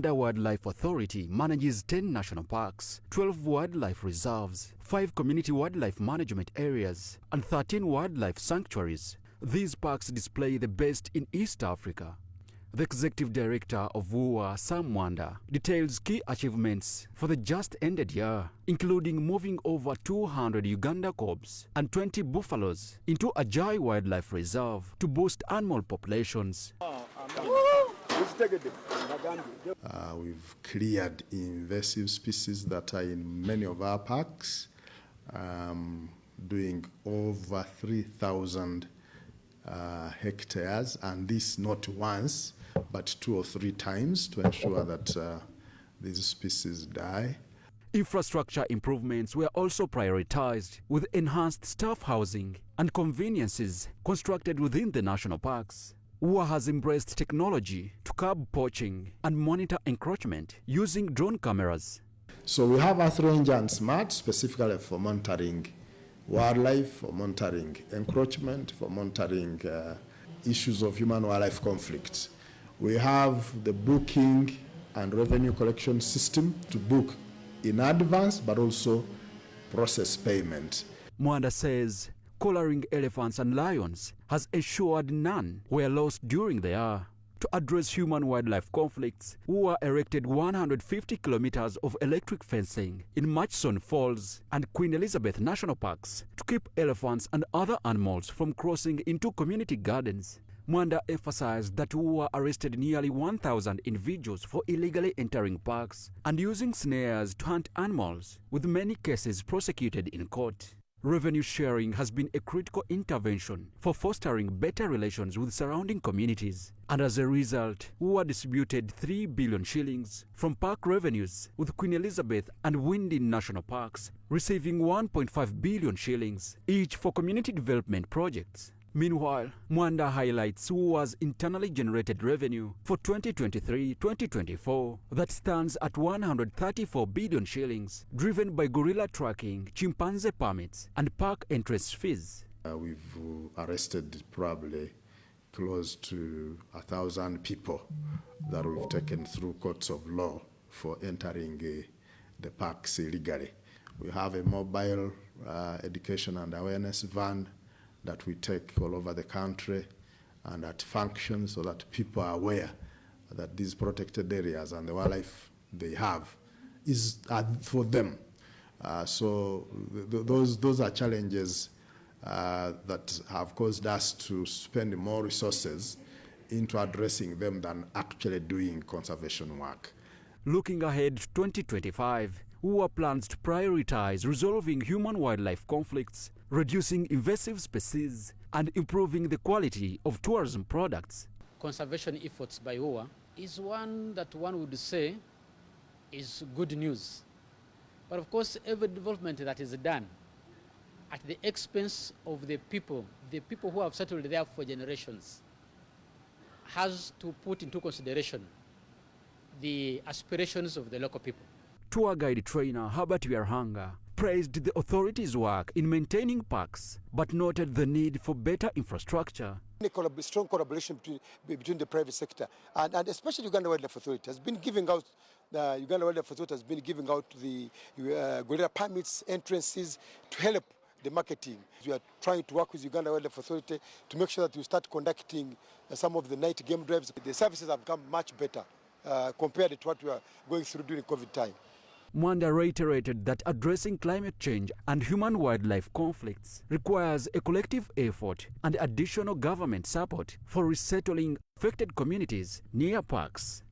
The Wildlife Authority manages 10 national parks, 12 wildlife reserves, 5 community wildlife management areas, and 13 wildlife sanctuaries. These parks display the best in East Africa. The executive director of WUA, Sam Mwanda, details key achievements for the just ended year, including moving over 200 Uganda cobs and 20 buffaloes into Ajai Wildlife Reserve to boost animal populations. We've cleared invasive species that are in many of our parks, doing over 3,000 hectares, and this not once but 2 or 3 times to ensure that these species die. Infrastructure improvements were also prioritized, with enhanced staff housing and conveniences constructed within the national parks. WUA has embraced technology to curb poaching and monitor encroachment using drone cameras. So we have Earthranger and Smart specifically for monitoring wildlife, for monitoring encroachment, for monitoring issues of human-wildlife conflicts. We have the booking and revenue collection system to book in advance, but also process payment. Mwanda says collaring elephants and lions has ensured none were lost during the year. To address human-wildlife conflicts, WUA erected 150 kilometers of electric fencing in Murchison Falls and Queen Elizabeth National Parks to keep elephants and other animals from crossing into community gardens. Mwanda emphasized that WUA arrested nearly 1,000 individuals for illegally entering parks and using snares to hunt animals, with many cases prosecuted in court. Revenue sharing has been a critical intervention for fostering better relations with surrounding communities, and as a result, WUA distributed 3 billion shillings from park revenues, with Queen Elizabeth and Windin National Parks receiving 1.5 billion shillings each for community development projects. Meanwhile, Mwanda highlights WUA's internally generated revenue for 2023-2024 that stands at 134 billion shillings, driven by gorilla tracking, chimpanzee permits, and park entrance fees. We've arrested probably close to 1,000 people that we've taken through courts of law for entering the parks illegally. We have a mobile education and awareness van that we take all over the country and that functions so that people are aware that these protected areas and the wildlife they have is for them. So those are challenges that have caused us to spend more resources into addressing them than actually doing conservation work. Looking ahead to 2025, WUA plans to prioritize resolving human-wildlife conflicts, reducing invasive species, and improving the quality of tourism products. Conservation efforts by WUA is one that one would say is good news. But of course, every development that is done at the expense of the people who have settled there for generations, has to put into consideration the aspirations of the local people. Tour guide trainer Herbert Yarhanga praised the authorities' work in maintaining parks, but noted the need for better infrastructure. Strong collaboration between the private sector and especially Uganda Wildlife Authority has been giving out. The Uganda Wildlife Authority has been giving out the gorilla permits, entrances to help the marketing. We are trying to work with Uganda Wildlife Authority to make sure that we start conducting some of the night game drives. The services have become much better compared to what we are going through during COVID time. Mwanda reiterated that addressing climate change and human-wildlife conflicts requires a collective effort and additional government support for resettling affected communities near parks.